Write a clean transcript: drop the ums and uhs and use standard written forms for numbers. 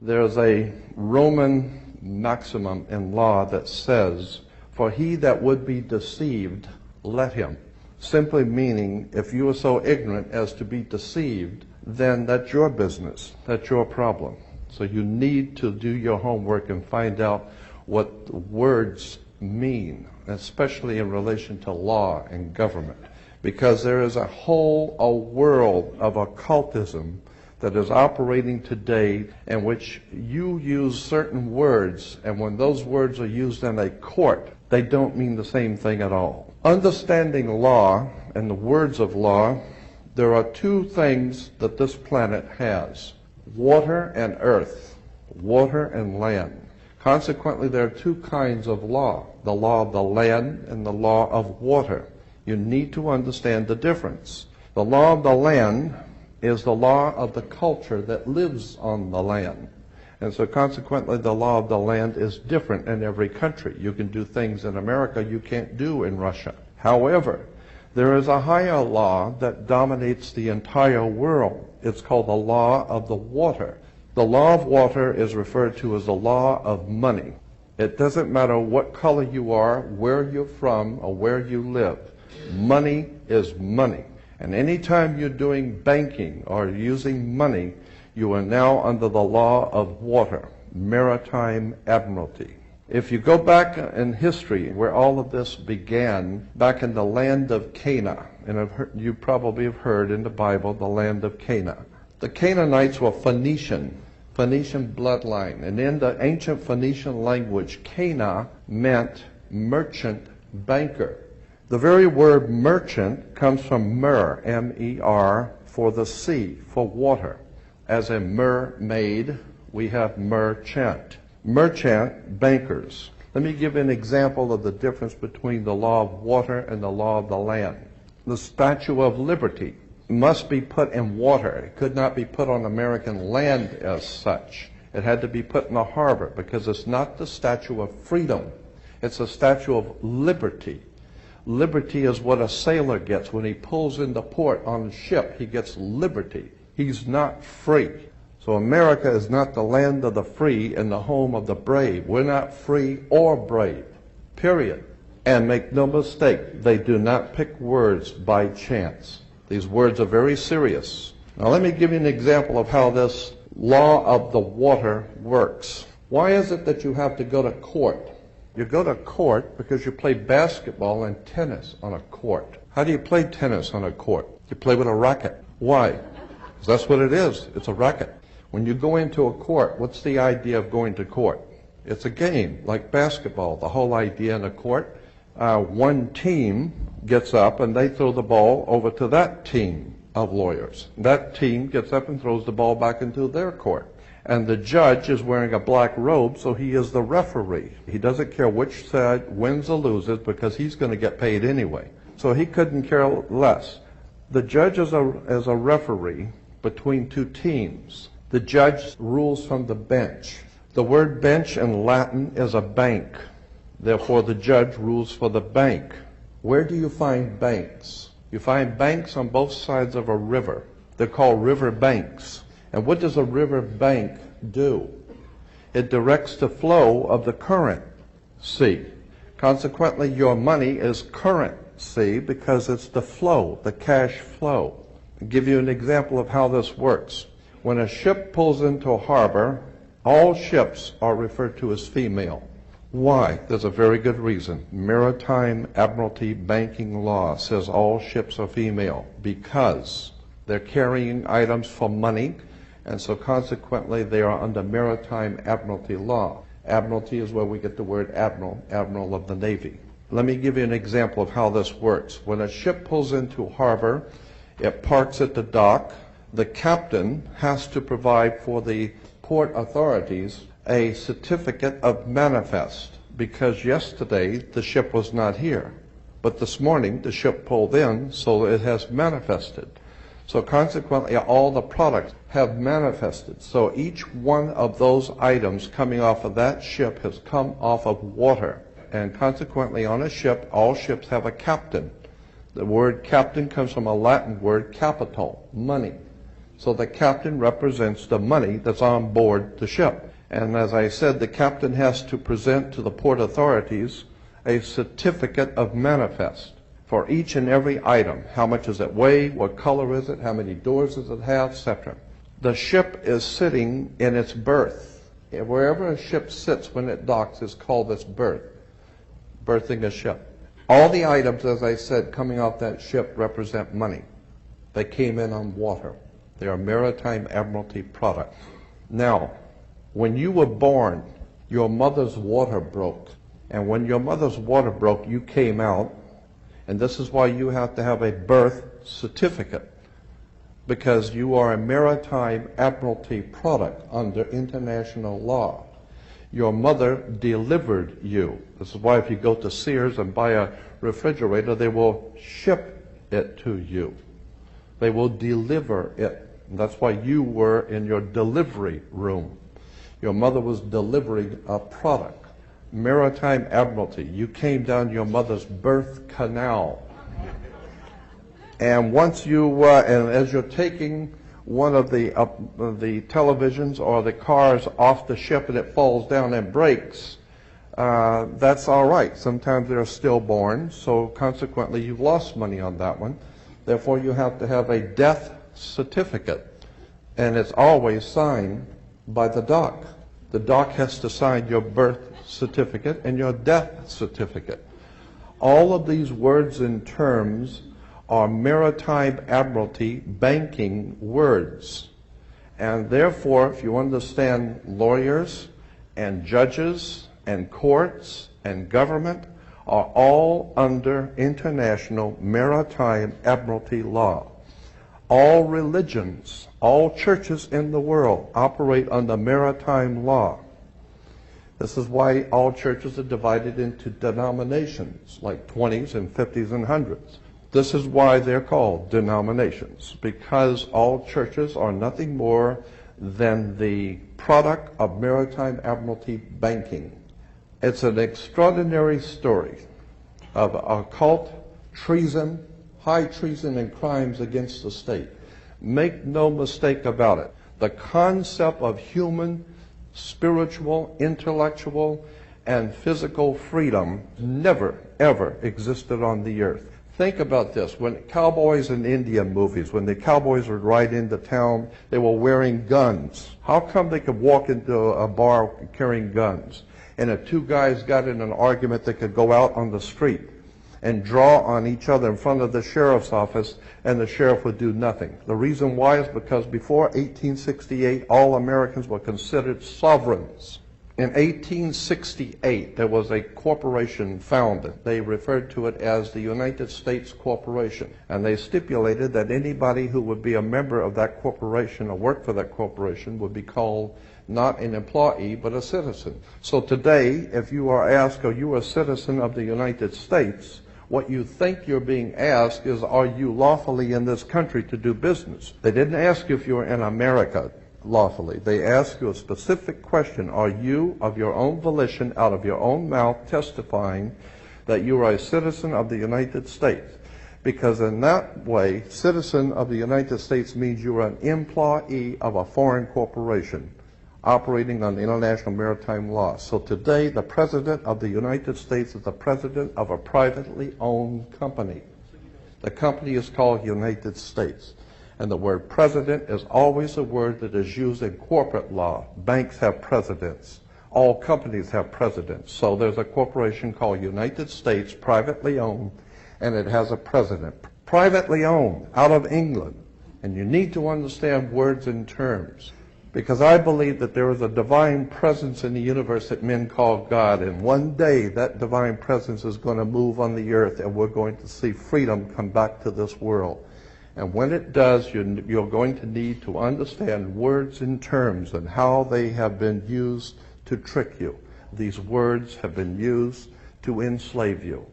There's a Roman maximum in law that says, "For he that would be deceived, let him." Simply meaning, if you are so ignorant as to be deceived, then that's your business. That's your problem. So you need to do your homework and find out what the words mean, especially in relation to law and government. Because there is a world of occultism that is operating today in which you use certain words, and when those words are used in a court, they don't mean the same thing at all. Understanding law and the words of law, there are two things that this planet has: water and earth, water and land. Consequently, there are two kinds of law: the law of the land and the law of water. You need to understand the difference. The law of the land is the law of the culture that lives on the land. And so consequently, the law of the land is different in every country. You can do things in America you can't do in Russia. However, there is a higher law that dominates the entire world. It's called the law of the water. The law of water is referred to as the law of money. It doesn't matter what color you are, where you're from, or where you live. Money is money. And anytime you're doing banking or using money, you are now under the law of water, maritime admiralty. If you go back in history where all of this began, back in the land of Canaan, and you probably have heard in the Bible the land of Canaan. The Canaanites were Phoenician bloodline, and in the ancient Phoenician language, Cana meant merchant, banker. The very word merchant comes from mer, M-E-R, for the sea, for water. As a mermaid, we have merchant. Merchant, bankers. Let me give an example of the difference between the law of water and the law of the land. The Statue of Liberty must be put in water. It could not be put on American land as such. It had to be put in a harbor because it's not the Statue of Freedom. It's a Statue of Liberty. Liberty is what a sailor gets when he pulls into port on a ship. He gets liberty. He's not free. So America is not the land of the free and the home of the brave. We're not free or brave, period. And make no mistake, they do not pick words by chance. These words are very serious. Now let me give you an example of how this law of the water works. Why is it that you have to go to court? You go to court because you play basketball and tennis on a court. How do you play tennis on a court? You play with a racket. Why? Because that's what it is. It's a racket. When you go into a court, what's the idea of going to court? It's a game, like basketball. The whole idea in a court, one team gets up and they throw the ball over to that team of lawyers. That team gets up and throws the ball back into their court. And the judge is wearing a black robe, so he is the referee. He doesn't care which side wins or loses because he's going to get paid anyway. So he couldn't care less. The judge is a referee between two teams. The judge rules from the bench. The word bench in Latin is a bank. Therefore, the judge rules for the bank. Where do you find banks? You find banks on both sides of a river. They're called river banks. And what does a river bank do? It directs the flow of the currency. Consequently, your money is currency because it's the flow, the cash flow. I'll give you an example of how this works. When a ship pulls into a harbor, all ships are referred to as female. Why? There's a very good reason. Maritime Admiralty banking law says all ships are female because they're carrying items for money, and so consequently they are under Maritime Admiralty law. Admiralty is where we get the word admiral, admiral of the Navy. Let me give you an example of how this works. When a ship pulls into harbor, it parks at the dock. The captain has to provide for the port authorities a certificate of manifest because yesterday the ship was not here. But this morning the ship pulled in, so it has manifested. So consequently all the products have manifested. So each one of those items coming off of that ship has come off of water. And consequently on a ship, all ships have a captain. The word captain comes from a Latin word capital, money. So the captain represents the money that's on board the ship. And as I said, the captain has to present to the port authorities a certificate of manifest for each and every item. How much does it weigh? What color is it? How many doors does it have? Etc. The ship is sitting in its berth. Wherever a ship sits when it docks is called its berth, berthing a ship. All the items, as I said, coming off that ship represent money. They came in on water. They are maritime admiralty products. Now, when you were born, your mother's water broke. And when your mother's water broke, you came out. And this is why you have to have a birth certificate, because you are a maritime admiralty product under international law. Your mother delivered you. This is why if you go to Sears and buy a refrigerator, they will ship it to you. They will deliver it. And that's why you were in your delivery room. Your mother was delivering a product. Maritime admiralty. You came down your mother's birth canal. And once you, and as you're taking one of the televisions or the cars off the ship and it falls down and breaks, that's all right. Sometimes they're stillborn, so consequently you've lost money on that one. Therefore you have to have a death certificate, and it's always signed by the doc. The doc has to sign your birth certificate and your death certificate. All of these words and terms are maritime admiralty banking words. And therefore, if you understand lawyers and judges and courts and government are all under international maritime admiralty law. All religions, all churches in the world operate under maritime law. This is why all churches are divided into denominations, like 20s and 50s and 100s. This is why they're called denominations, because all churches are nothing more than the product of maritime admiralty banking. It's an extraordinary story of occult treason, high treason, and crimes against the state. Make no mistake about it. The concept of human, spiritual, intellectual, and physical freedom never, ever existed on the earth. Think about this. When cowboys in Indian movies, when the cowboys would ride into town, they were wearing guns. How come they could walk into a bar carrying guns? And if two guys got in an argument, they could go out on the street and draw on each other in front of the sheriff's office, and the sheriff would do nothing. The reason why is because before 1868, all Americans were considered sovereigns. In 1868, there was a corporation founded. They referred to it as the United States Corporation. And they stipulated that anybody who would be a member of that corporation or work for that corporation would be called not an employee, but a citizen. So today, if you are asked, are you a citizen of the United States? What you think you're being asked is, are you lawfully in this country to do business? They didn't ask you if you were in America lawfully. They ask you a specific question. Are you, of your own volition, out of your own mouth, testifying that you are a citizen of the United States? Because in that way, citizen of the United States means you are an employee of a foreign corporation operating on international maritime law. So today, the President of the United States is the President of a privately owned company. The company is called United States. And the word president is always a word that is used in corporate law. Banks have presidents. All companies have presidents. So there's a corporation called United States, privately owned, and it has a president. Privately owned, out of England. And you need to understand words and terms. Because I believe that there is a divine presence in the universe that men call God, and one day that divine presence is going to move on the earth, and we're going to see freedom come back to this world. And when it does, you're going to need to understand words and terms and how they have been used to trick you. These words have been used to enslave you.